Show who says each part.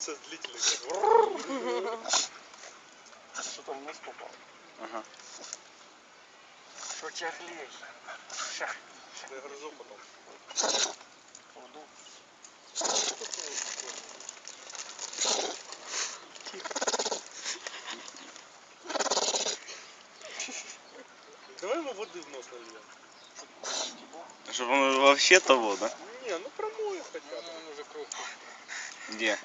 Speaker 1: Це длительний. Що там вниз попав?
Speaker 2: Ага.
Speaker 3: Що тяглей?
Speaker 1: Я грызу потом.
Speaker 3: Воду.
Speaker 1: Давай ему воды в нос нальем.
Speaker 2: Чтобы он вообще того, да?
Speaker 1: Не, ну промою хотя бы.
Speaker 3: Ну, он уже кровь.
Speaker 2: Где?